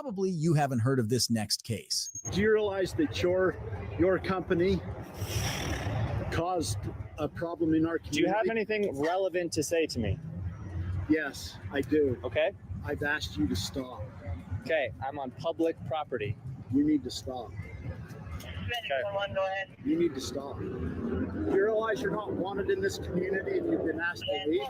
Probably you haven't heard of this next case. Do you realize that your company caused a problem in our community? Do you have anything relevant to say to me? Yes, I do. Okay. I've asked you to stop. Okay, I'm on public property. You need to stop. Okay. You need to stop. Do you realize you're not wanted in this community and you've been asked to leave?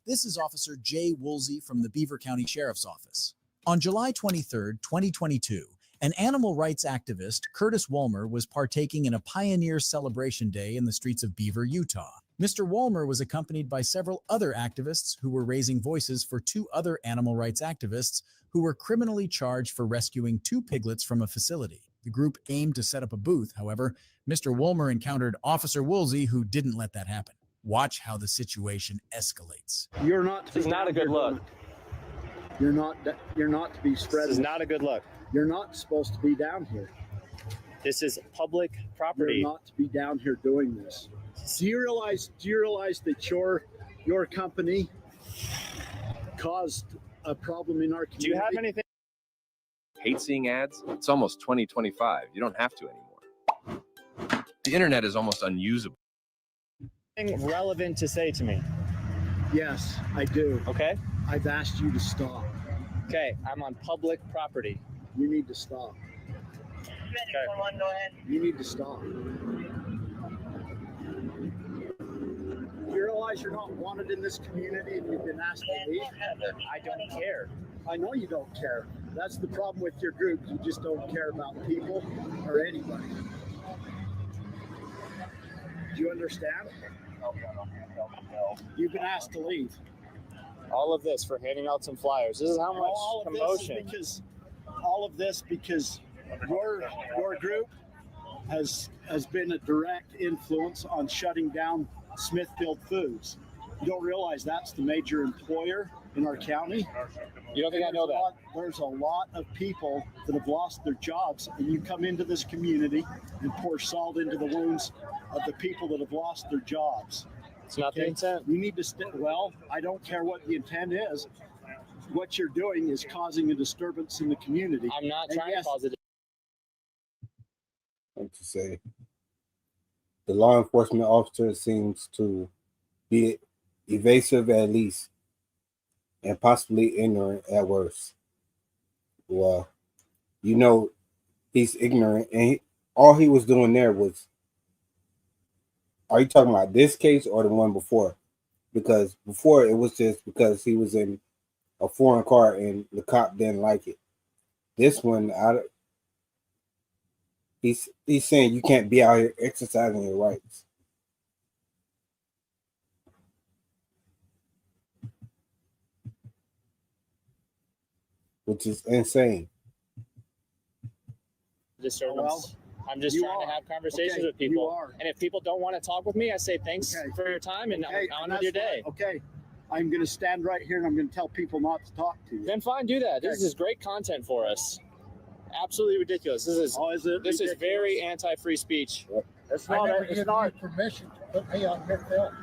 This is Officer Jay Woolsey from the Beaver County Sheriff's Office. On July 23, 2022, an animal rights activist, Curtis Walmer, was partaking in a Pioneer Celebration Day in the streets of Beaver, Utah. Mr. Walmer was accompanied by several other activists who were raising voices for two other animal rights activists who were criminally charged for rescuing two piglets from a facility. The group aimed to set up a booth. However, Mr. Walmer encountered Officer Woolsey, who didn't let that happen. Watch how the situation escalates. You're not. This is not a good look. You're not to be spreading. This is not a good look. You're not supposed to be down here. This is public property. You're not to be down here doing this. Do you realize that your company caused a problem in our community? Do you have anything? Hate seeing ads? It's almost 2025. You don't have to anymore. The internet is almost unusable. Anything relevant to say to me? Yes, I do. Okay. I've asked you to stop. Okay, I'm on public property. You need to stop. Okay. You need to stop. You realize you're not wanted in this community and you've been asked to leave? I don't care. I know you don't care. That's the problem with your group. You just don't care about people or anybody. Do you understand? No. You've been asked to leave. All of this for handing out some flyers. This is how much commotion. All of this because your group has been a direct influence on shutting down Smithfield Foods. You don't realize that's the major employer in our county? You don't think I know that? There's a lot of people that have lost their jobs, and you come into this community and pour salt into the wounds of the people that have lost their jobs. It's not the intent. You need to well, I don't care what the intent is. What you're doing is causing a disturbance in the community. I'm not trying to cause it. What to say? The law enforcement officer seems to be evasive at least, and possibly ignorant at worst. Well, you know, he's ignorant, and all he was doing there was. Are you talking about this case or the one before? Because before it was just because he was in a foreign car and the cop didn't like it. This one, he's saying you can't be out here exercising your rights. Which is insane. Disturbance. I'm just trying to have conversations with people. And if people don't want to talk with me, I say thanks for your time and on with your day. Okay. I'm going to stand right here and I'm going to tell people not to talk to you. Then fine, do that. This is great content for us. Absolutely ridiculous. This is very anti-free speech. It's not permission to put me on your film,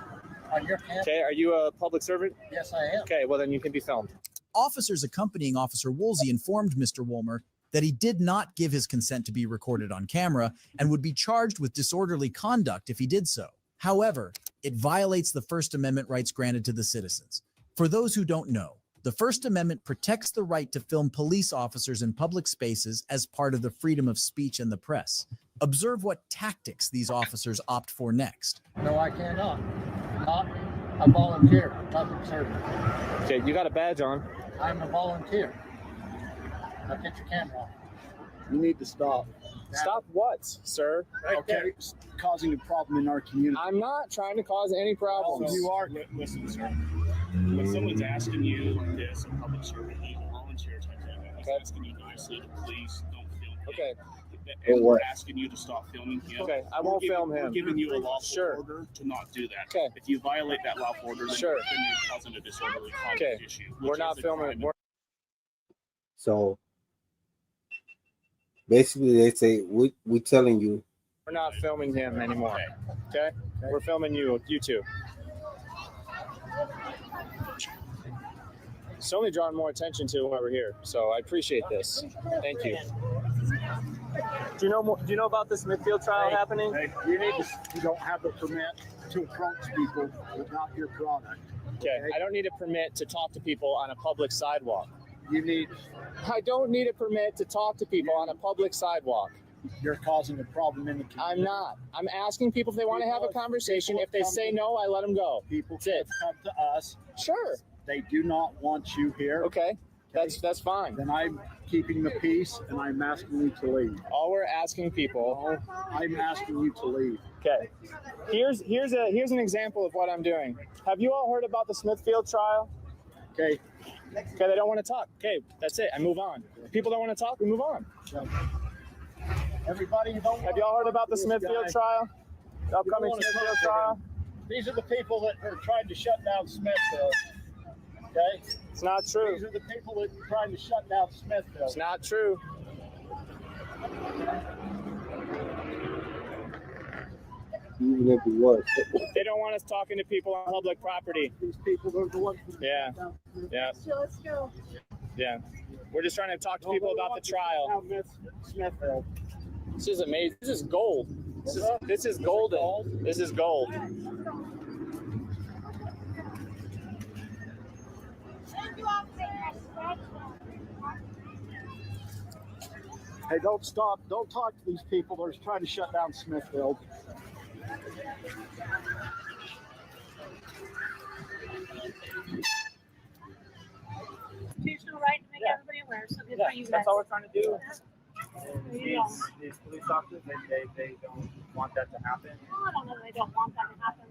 on your camera. Okay, are you a public servant? Yes, I am. Okay, well then you can be filmed. Officers accompanying Officer Woolsey informed Mr. Walmer that he did not give his consent to be recorded on camera and would be charged with disorderly conduct if he did so. However, it violates the First Amendment rights granted to the citizens. For those who don't know, the First Amendment protects the right to film police officers in public spaces as part of the freedom of speech and the press. Observe what tactics these officers opt for next. No, I cannot. Not a volunteer, public servant. Okay, you got a badge on. I'm a volunteer. Now get your camera off. You need to stop. Stop what, sir? Okay, causing a problem in our community. I'm not trying to cause any problems. You are. Listen, sir. When someone's asking you like this, a public servant, a volunteer type thing, and he's asking you nicely to please don't film him. Okay. And we're asking you to stop filming him. Okay, I won't film him. We're giving you a lawful order to not do that. Okay. If you violate that lawful order, then you're causing a disorderly conduct issue. We're not filming. So basically, they say we telling you we're not filming him anymore. Okay? We're filming you two. It's only drawing more attention to when we're here, so I appreciate this. Thank you. Do you know about this Smithfield trial happening? Hey, you don't have the permit to approach people without your product. Okay. I don't need a permit to talk to people on a public sidewalk. I don't need a permit to talk to people on a public sidewalk. You're causing a problem in the community. I'm not. I'm asking people if they want to have a conversation. If they say no, I let them go. People That's it. come to us. Sure. They do not want you here. Okay. That's fine. Then I'm keeping the peace and I'm asking you to leave. All we're asking people. I'm asking you to leave. Okay. Here's an example of what I'm doing. Have you all heard about the Smithfield trial? Okay. Okay, they don't want to talk. Okay, that's it. I move on. If people don't want to talk, we move on. Everybody, have y'all heard about the Smithfield trial? The upcoming Smithfield trial? These are the people that are trying to shut down Smithfield. Okay? It's not true. These are the people that are trying to shut down Smithfield. It's not true. Even if it was. They don't want us talking to people on public property. These people are the ones. Yeah. So let's go. Yeah. We're just trying to talk to people about the trial. Smithfield. This is amazing. This is gold. This is golden. This is gold. Hey, don't stop. Don't talk to these people that are trying to shut down Smithfield. Constitutional right to make everybody aware. So good for you guys. That's all we're trying to do. These police officers, they don't want that to happen. Well, I don't know. They don't want that to happen.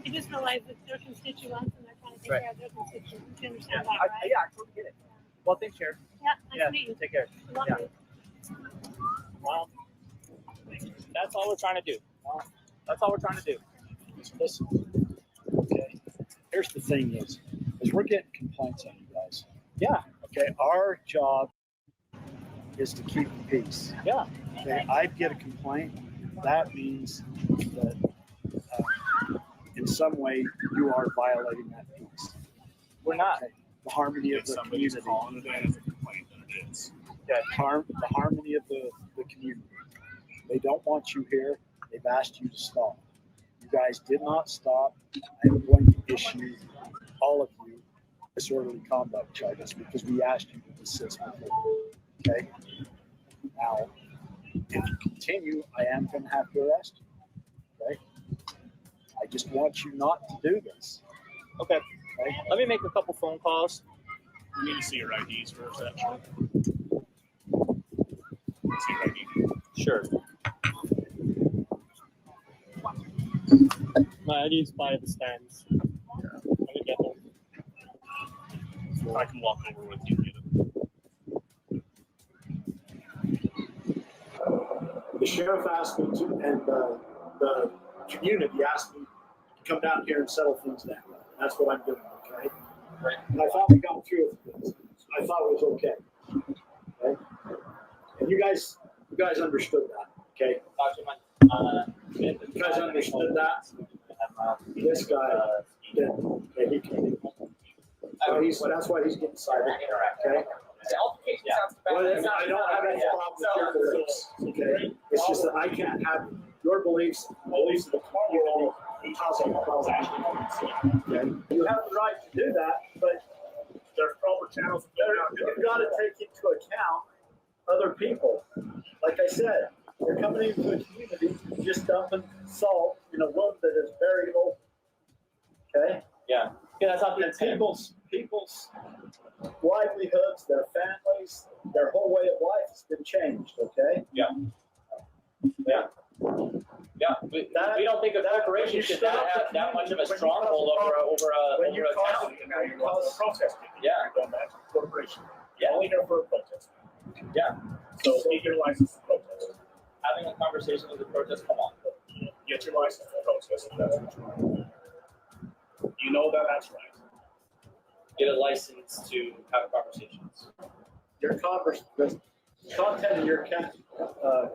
They just realize it's their constituents and they're trying to take care of their constituents. You understand that, right? Yeah, I totally get it. Well, thanks, Sheriff. Yeah, nice to meet you. Take care. Love you. Well, that's all we're trying to do. That's all we're trying to do. Listen. Okay. Here's the thing is we're getting complaints on you guys. Yeah. Okay. Our job is to keep the peace. Yeah. Okay. I get a complaint. That means that in some way you are violating that peace. We're not. Okay. The harmony of the community. Calling it as a complaint than it is. The harmony of the community. They don't want you here. They've asked you to stop. You guys did not stop. I'm going to issue all of you disorderly conduct charges because we asked you to desist before. Okay? Now, if you continue, I am going to have to arrest you. Okay? I just want you not to do this. Okay. Okay? Let me make a couple phone calls. We need to see your IDs for reception. See your ID. Sure. My ID is by the stands. Let me get them. I can walk over with you and get it. The sheriff asked me to, and the community asked me to come down here and settle things down. That's what I'm doing, okay? And I thought we got through with this. I thought it was okay. Okay? And you guys understood that, okay? You guys understood that? This guy didn't. Okay, he can't. So that's why he's getting cited, okay? Well, I don't have any problem with your beliefs, okay? It's just that I can't have your beliefs, beliefs of the community, causing a problem. Okay? You have the right to do that, but There's proper channels. you've got to take into account other people. Like I said, you're coming into a community just dumping salt in a wound that is very old. Okay? Yeah. Yeah, that's not People's livelihoods, their families, their whole way of life has been changed, okay? Yeah. We don't think a corporation should not have that much of a stronghold over a town. You're protesting. Yeah. You're going back to the corporation. Yeah. Only here for a protest. Yeah. So get your license to protest. Having a conversation with the protest, come on. Get your license to protest if that's what you want. You know that that's right. Get a license to have conversations. The content of your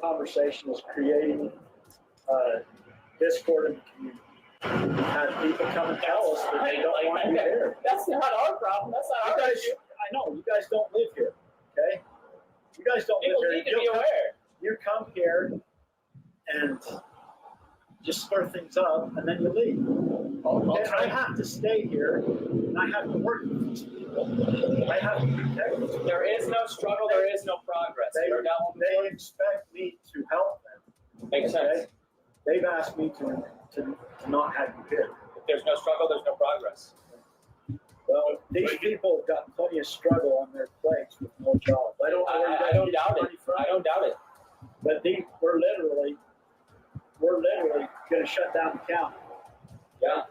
conversation is creating discord in the community. had people come and tell us that they don't want you here. That's not our problem. That's not You our guys, issue. I know, you guys don't live here, okay? You guys don't People live need here. to be aware. You come here and just stir things up, and then you leave. And I have to stay here, and I have to work with these people. I have to protect them. There is no struggle. There is no progress. They expect me to help them. Makes sense. They've asked me to not have you here. If there's no struggle, there's no progress. Well, these people have got plenty of struggle on their plates with no jobs. I don't doubt it. I don't doubt it. But we're literally going to shut down the county. Yeah.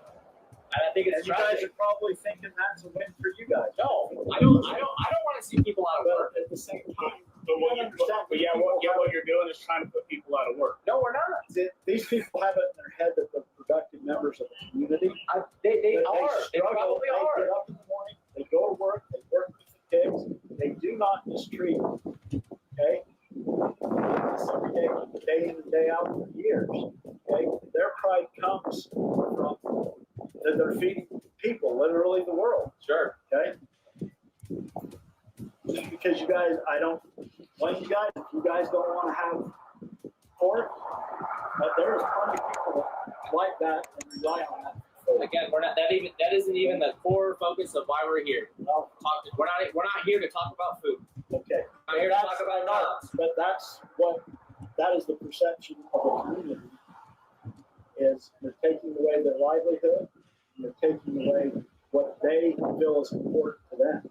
And I think it's you guys are probably thinking that's a win for you guys. No, I don't want to see people out of work. At the same time, But what you're doing is trying to put people out of work. No, we're not. These people have it in their head that they're productive members of the community. They But are. They probably They are. get up in the morning, they go to work, they work with the kids, they do not mistreat them. Okay? This every day in and day out for years. Okay? Their pride comes from that they're feeding people, literally the world. Sure. Okay? Just because you guys, if you guys don't want to have court, but there's plenty of people that like that and rely on that. Again, that isn't even the core focus of why we're here. No. We're not here to talk about food. Okay. We're here to talk about jobs. But that is the perception of the community, is they're taking away their livelihood, and they're taking away what they feel is important to them.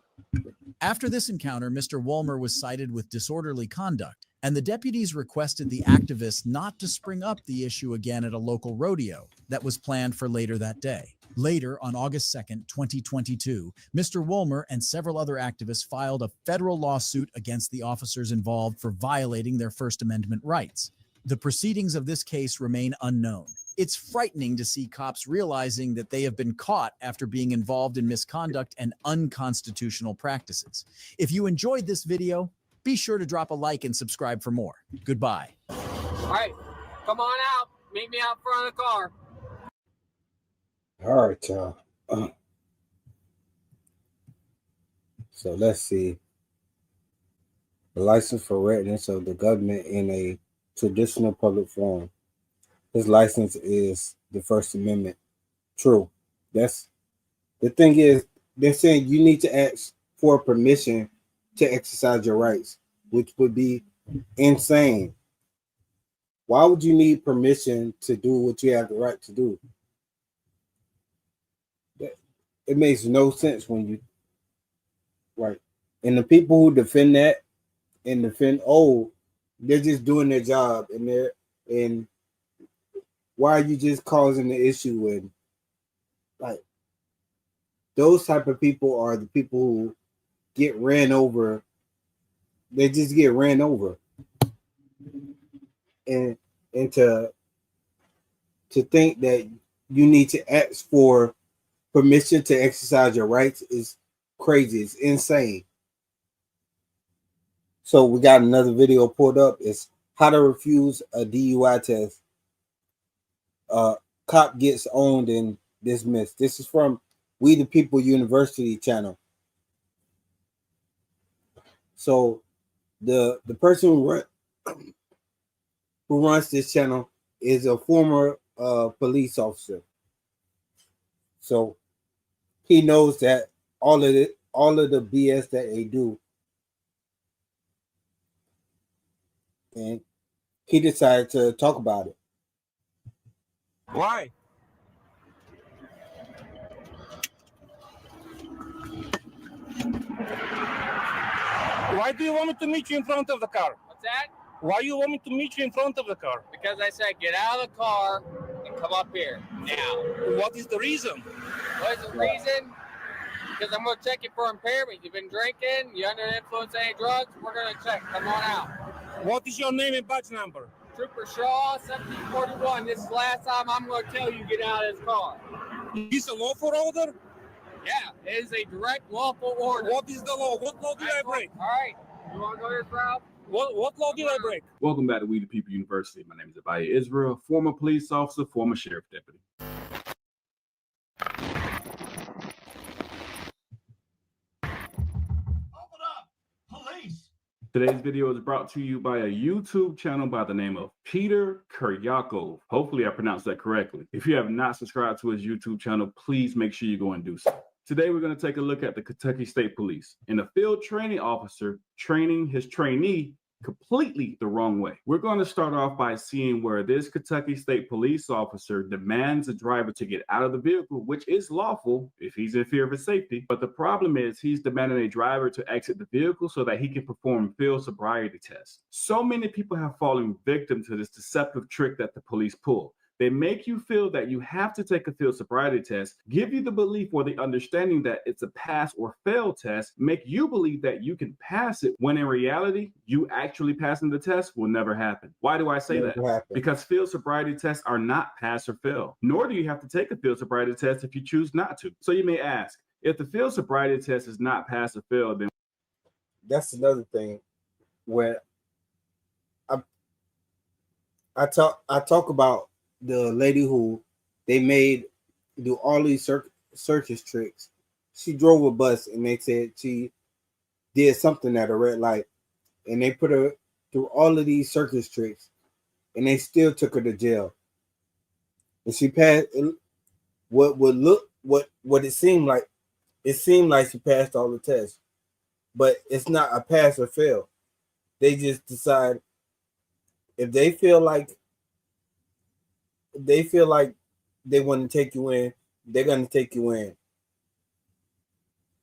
After this encounter, Mr. Wolmer was cited with disorderly conduct, and the deputies requested the activists not to spring up the issue again at a local rodeo that was planned for later that day. Later, on August 2nd, 2022, Mr. Wolmer and several other activists filed a federal lawsuit against the officers involved for violating their First Amendment rights. The proceedings of this case remain unknown. It's frightening to see cops realizing that they have been caught after being involved in misconduct and unconstitutional practices. If you enjoyed this video, be sure to drop a like and subscribe for more. Goodbye. All right, come on out. Meet me out front of the car. All right, y'all. So let's see. The license for residents of the government in a traditional public forum. His license is the First Amendment. True. That's the thing is, they're saying you need to ask for permission to exercise your rights, which would be insane. Why would you need permission to do what you have the right to do? It makes no sense when you, right? And the people who defend that and defend, they're just doing their job, and why are you just causing the issue? And like, those type of people are the people who get ran over. They just get ran over. And to think that you need to ask for permission to exercise your rights is crazy. It's insane. So we got another video pulled up. It's how to refuse a DUI test. Cop gets owned and dismissed. This is from We the People University channel. So the person who runs this channel is a former police officer. So he knows that all of the BS that they do, and he decided to talk about it. Why? Why do you want me to meet you in front of the car? What's that? Why you want me to meet you in front of the car? Because I said get out of the car and come up here now. What is the reason? What is the reason? Because I'm going to check you for impairment. You've been drinking, you're under the influence of any drugs, we're going to check. Come on out. What is your name and badge number? Trooper Shaw, 1741. This is the last time I'm going to tell you get out of this car. Is a lawful order? Yeah, it is a direct lawful order. What is the law? What law did I break? All right. You want to go this route? What law did I break? Welcome back to We the People University. My name is Abaya Israel, former police officer, former sheriff deputy. Today's video is brought to you by a YouTube channel by the name of Peter Kuryakov. Hopefully I pronounced that correctly. If you have not subscribed to his YouTube channel, please make sure you go and do so. Today we're going to take a look at the Kentucky State Police and a field training officer training his trainee completely the wrong way. We're going to start off by seeing where this Kentucky State Police officer demands a driver to get out of the vehicle, which is lawful if he's in fear of his safety. But the problem is he's demanding a driver to exit the vehicle so that he can perform field sobriety tests. So many people have fallen victim to this deceptive trick that the police pull. They make you feel that you have to take a field sobriety test, give you the belief or the understanding that it's a pass or fail test, make you believe that you can pass it, when in reality, you actually passing the test will never happen. Why do I say that? Because field sobriety tests are not pass or fail, nor do you have to take a field sobriety test if you choose not to. So you may ask, if the field sobriety test is not pass or fail, then that's another thing where I talk about the lady who they made do all these circus tricks. She drove a bus and they said she did something at a red light, and they put her through all of these circus tricks, and they still took her to jail. And she passed what it seemed like. It seemed like she passed all the tests, but it's not a pass or fail. They just decide if they feel like they want to take you in, they're going to take you in.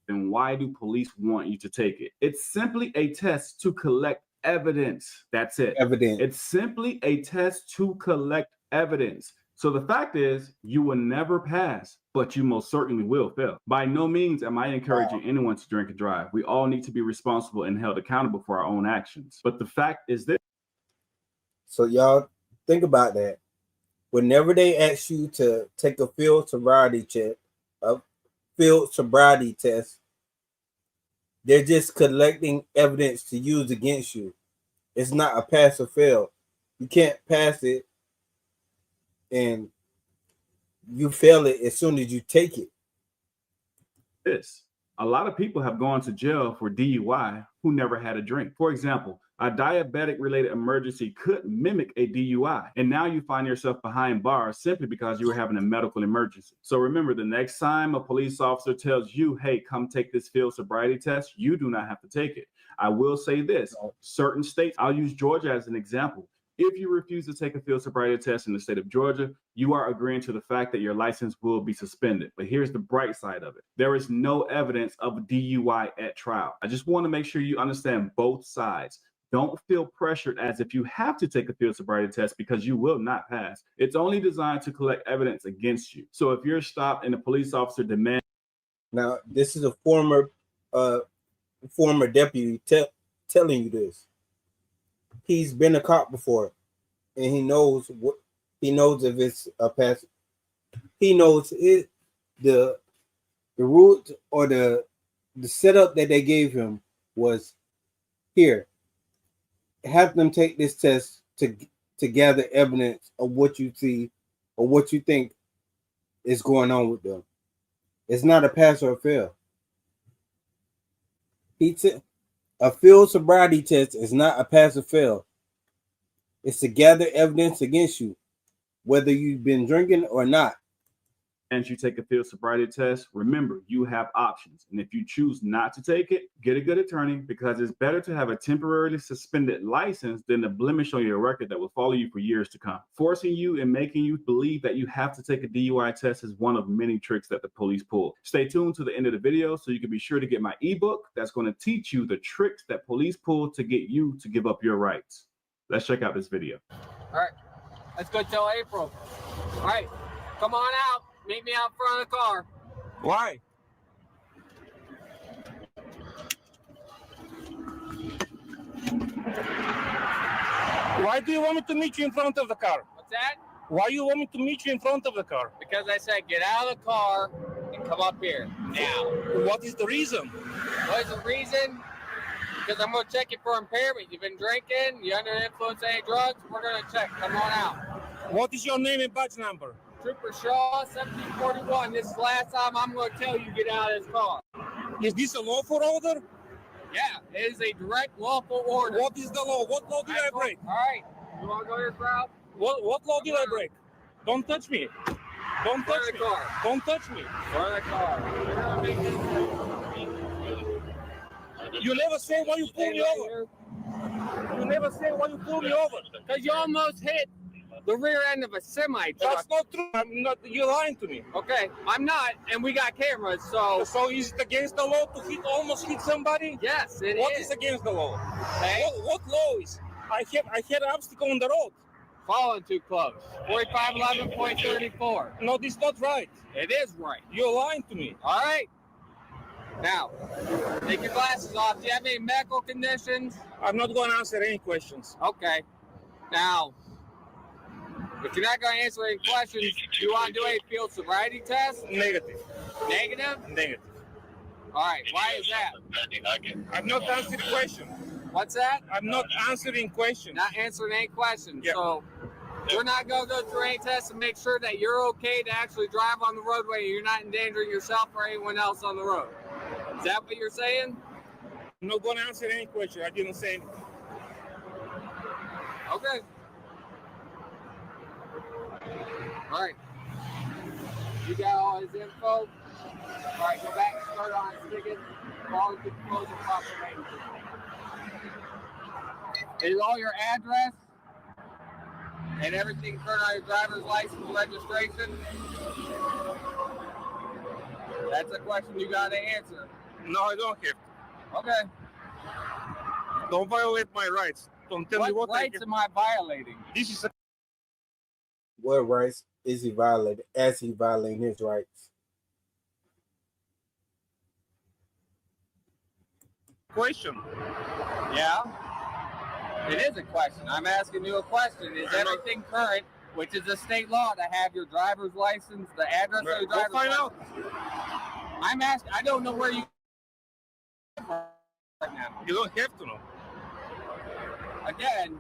And why do police want you to take it? It's simply a test to collect evidence. That's it. Evidence. It's simply a test to collect evidence. So the fact is, you will never pass, but you most certainly will fail. By no means am I encouraging anyone to drink and drive. We all need to be responsible and held accountable for our own actions. But the fact is this. So y'all think about that. Whenever they ask you to take a field sobriety test, they're just collecting evidence to use against you. It's not a pass or fail. You can't pass it and you fail it as soon as you take it. A lot of people have gone to jail for DUI who never had a drink. For example, a diabetic-related emergency could mimic a DUI, and now you find yourself behind bars simply because you were having a medical emergency. So remember, the next time a police officer tells you, hey, come take this field sobriety test, you do not have to take it. I will say this, certain states, I'll use Georgia as an example. If you refuse to take a field sobriety test in the state of Georgia, you are agreeing to the fact that your license will be suspended. But here's the bright side of it. There is no evidence of a DUI at trial. I just want to make sure you understand both sides. Don't feel pressured as if you have to take a field sobriety test because you will not pass. It's only designed to collect evidence against you. So if you're stopped and a police officer demands. Now, this is a former deputy telling you this. He's been a cop before, and he knows if it's a pass. He knows it. The route or the setup that they gave him was here. Have them take this test to gather evidence of what you see or what you think is going on with them. It's not a pass or a fail. A field sobriety test is not a pass or fail. It's to gather evidence against you, whether you've been drinking or not. And you take a field sobriety test, remember, you have options. And if you choose not to take it, get a good attorney, because it's better to have a temporarily suspended license than a blemish on your record that will follow you for years to come. Forcing you and making you believe that you have to take a DUI test is one of many tricks that the police pull. Stay tuned to the end of the video so you can be sure to get my ebook that's going to teach you the tricks that police pull to get you to give up your rights. Let's check out this video. All right, let's go till April. All right, come on out. Meet me out front of the car. Why? Why do you want me to meet you in front of the car? What's that? Why you want me to meet you in front of the car? Because I said get out of the car and come up here now. What is the reason? What is the reason? Because I'm going to check you for impairment. You've been drinking, you're under the influence of any drugs, we're going to check. Come on out. What is your name and badge number? Trooper Shaw, 1741. This is the last time I'm going to tell you get out of this car. Is this a lawful order? Yeah, it is a direct lawful order. What is the law? What law did I break? All right, you want to go this route? What law did I break? Don't touch me. Don't touch me. Don't touch me. For the car. You never say why you pull me over. You never say why you pull me over. Because you almost hit the rear end of a semi truck. That's not true. I'm not. You're lying to me. Okay, I'm not, and we got cameras, so. So is it against the law to almost hit somebody? Yes, it is. What is against the law? Okay. What law is? I had an obstacle on the road. Following too close. 4511.34. No, this is not right. It is right. You're lying to me. All right. Now, take your glasses off. Do you have any medical conditions? I'm not going to answer any questions. Okay. Now, if you're not going to answer any questions, do you want to do a field sobriety test? Negative. Negative? Negative. All right. Why is that? I'm not answering questions. What's that? I'm not answering questions. Not answering any questions. Yep. So, we're not going to go through any tests and make sure that you're okay to actually drive on the roadway and you're not endangering yourself or anyone else on the road. Is that what you're saying? I'm not going to answer any question. I didn't say anything. Okay. All right. You got all his info. All right, go back and start on his ticket. Follow the closing proclamation. Is all your address and everything current on your driver's license and registration? That's a question you got to answer. No, I don't have to. Okay. Don't violate my rights. Don't tell me what rights am I violating? This is a... What rights is he violating as he violating his rights? Question. Yeah. It is a question. I'm asking you a question. Is everything current, which is a state law, to have your driver's license, the address of your driver's license? Go find out. I'm asking. I don't know where you right now. You don't have to know. Again,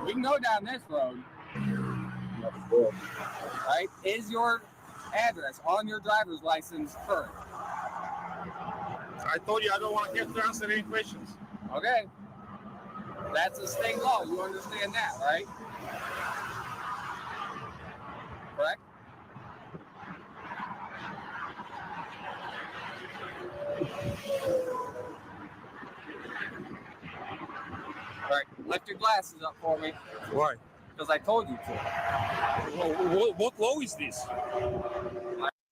we can go down this road. Right? Is your address on your driver's license current? I told you I don't want to have to answer any questions. Okay. That's a state law. You understand that, right? Correct? All right, lift your glasses up for me. Why? Because I told you to. What law is this?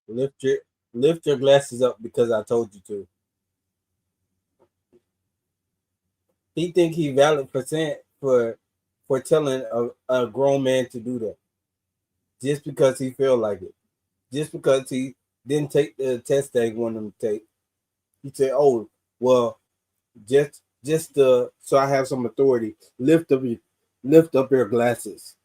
Lift your glasses up because I told you to. He think he valid percent for telling a grown man to do that. Just because he feel like it. Just because he didn't take the test they wanted him to take. He said, oh, well, just so I have some authority, lift up your glasses.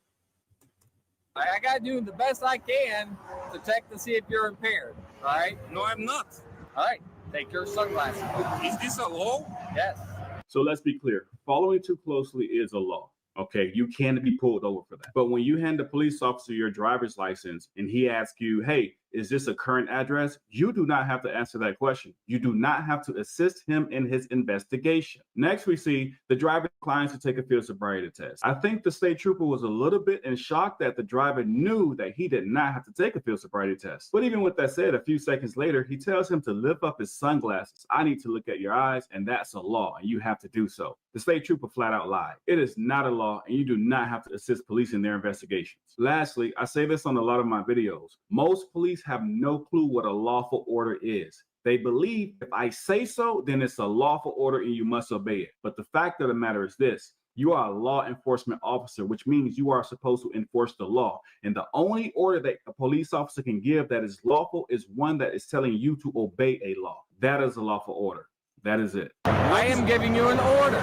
I got to do the best I can to check to see if you're impaired. All right? No, I'm not. All right. Take your sunglasses off. Is this a law? Yes. So let's be clear. Following too closely is a law. Okay, you can be pulled over for that. But when you hand the police officer your driver's license and he asks you, hey, is this a current address? You do not have to answer that question. You do not have to assist him in his investigation. Next, we see the driver declines to take a field sobriety test. I think the state trooper was a little bit in shock that the driver knew that he did not have to take a field sobriety test. But even with that said, a few seconds later, he tells him to lift up his sunglasses. I need to look at your eyes, and that's a law, and you have to do so. The state trooper flat out lied. It is not a law, and you do not have to assist police in their investigations. Lastly, I say this on a lot of my videos. Most police have no clue what a lawful order is. They believe if I say so, then it's a lawful order and you must obey it. But the fact of the matter is this: you are a law enforcement officer, which means you are supposed to enforce the law. And the only order that a police officer can give that is lawful is one that is telling you to obey a law. That is a lawful order. That is it. I am giving you an order.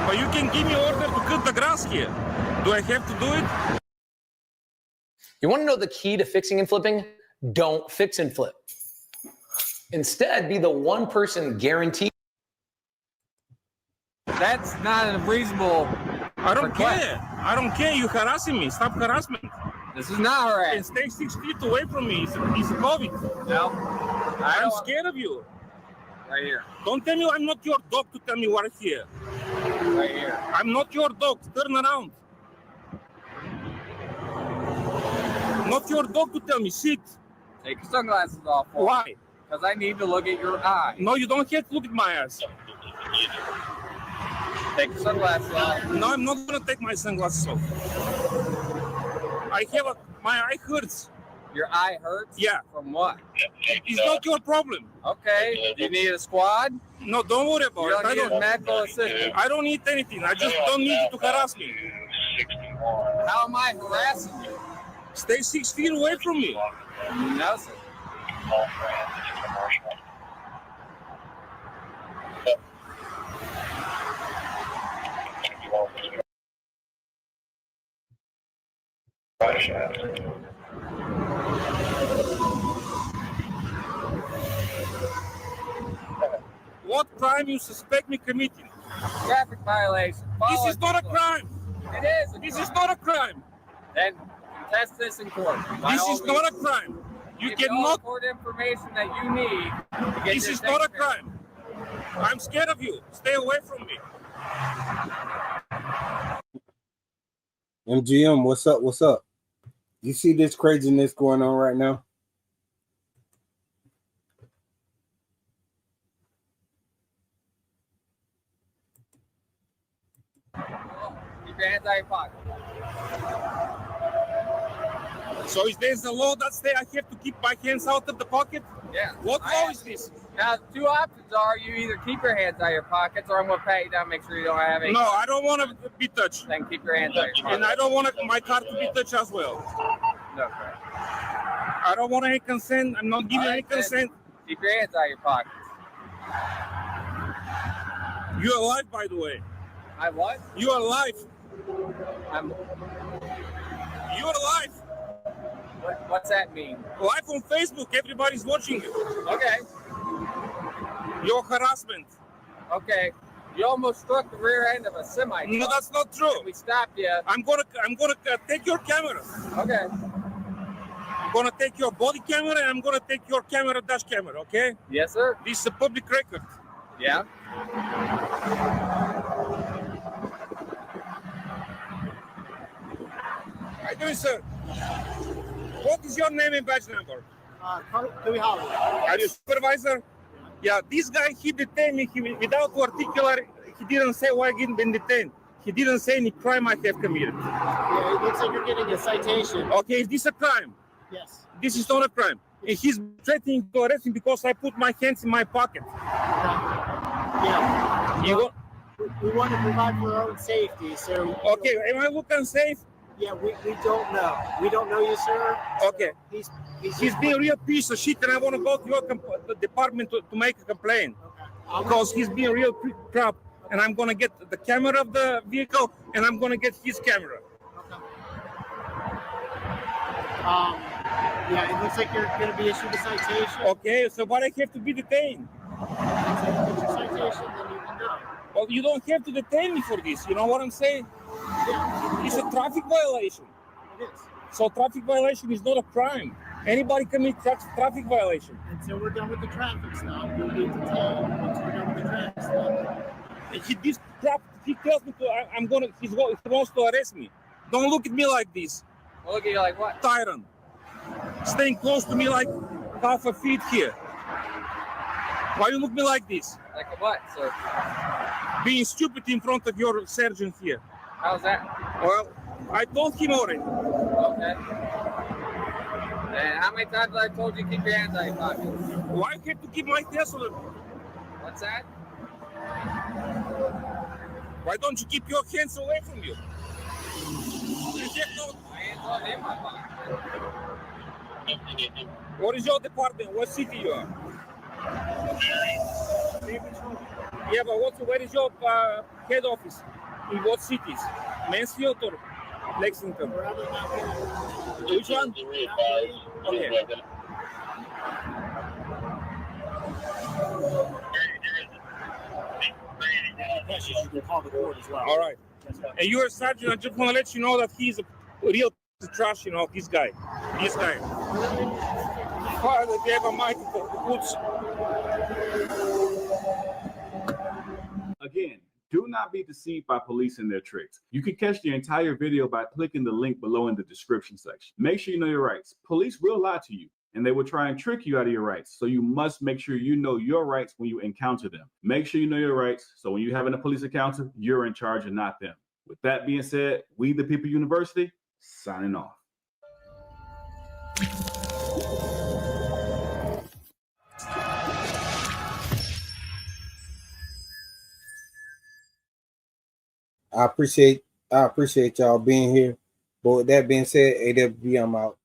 But you can give me order to cut the grass here. Do I have to do it? You want to know the key to fixing and flipping? Don't fix and flip. Instead, be the one person guaranteed. That's not a reasonable I don't request. care. I don't care. You're harassing me. Stop harassment. This is not harassment. And stay 6 feet away from me. It's a COVID. No. I'm scared of you. Right here. Don't tell me I'm not your dog to tell me right here. Right here. I'm not your dog. Turn around. Not your dog to tell me. Sit. Take your sunglasses off. Why? Because I need to look at your eye. No, you don't have to look at my eyes. Take your sunglasses off. No, I'm not going to take my sunglasses off. My eye hurts. Your eye hurts? Yeah. From what? It's not your problem. Okay. Do you need a squad? No, don't worry about it. I don't need medical assistance. I don't need anything. I just don't need you to harass me. How am I harassing you? Stay 6 feet away from me. No, sir. What crime you suspect me committing? Traffic violation. This is not a crime. It is. This is not a crime. Then contest this in court. This is not a crime. You cannot. Court information that you need. This is not a crime. I'm scared of you. Stay away from me. MGM, what's up? What's up? You see this craziness going on right now? Keep your hands out of your pocket. So is there a law that says I have to keep my hands out of the pocket? Yeah. What law is this? Now, two options are you either keep your hands out of your pockets or I'm going to pat you down, make sure you don't have any. No, I don't want to be touched. Then keep your hands out of your pockets. And I don't want my car to be touched as well. No, correct. I don't want any consent. I'm not giving any consent. Keep your hands out of your pockets. You're alive, by the way. I what? You are alive. You're alive. What's that mean? Live on Facebook. Everybody's watching you. Okay. Your harassment. Okay. You almost struck the rear end of a semi. No, that's not true. We stopped you. I'm gonna take your camera. Okay. I'm gonna take your body camera and I'm gonna take your camera, dash camera. Okay? Yes, sir. This is a public record. Yeah. How you doing, sir? What is your name and badge number? Dewey Holly. Are you supervisor? Yeah, this guy, he detained me without particular, he didn't say why I been detained. He didn't say any crime I have committed. Yeah, it looks like you're getting a citation. Okay, is this a crime? Yes. This is not a crime. And he's threatening to arrest me because I put my hands in my pocket. Yeah. We want to provide for our own safety, so... Okay, am I looking safe? Yeah, we don't know. We don't know you, sir. Okay. He's being a real piece of shit and I want to go to your department to make a complaint. Okay. Because he's being a real crap and I'm going to get the camera of the vehicle and I'm going to get his camera. Okay. Yeah, it looks like you're going to be issued a citation. Okay, so why I have to be detained? So if you get your citation, then you can go. Well, you don't have to detain me for this. You know what I'm saying? Yeah. It's a traffic violation. It is. So traffic violation is not a crime. Anybody commits traffic violation. Until we're done with the traffic stop, we'll be detained once we're done with the traffic stop. He tells me he wants to arrest me. Don't look at me like this. Well, look at you like what? Tyrant. Staying close to me like half a feet here. Why you look at me like this? Like a what, sir? Being stupid in front of your sergeant here. How's that? Well, I told him already. Okay. And how many times have I told you keep your hands out of your pocket? Why I have to keep my hands on it? What's that? Why don't you keep your hands away from you? My hands are in my pocket. What is your department? What city you are? Yeah, but where is your head office? In what cities? Mansfield or Lexington? Which one? Okay. Yes, you can call the court as well. All right. And you're a sergeant. I just want to let you know that he's a real trash, you know, this guy. This guy. Father, they have a mic. Do not be deceived by police and their tricks. You can catch the entire video by clicking the link below in the description section. Make sure you know your rights. Police will lie to you, and they will try and trick you out of your rights. So you must make sure you know your rights when you encounter them. Make sure you know your rights, so when you're having a police encounter, you're in charge and not them. With that being said, We the People University, signing off. I appreciate y'all being here. But with that being said, AWB, I'm out.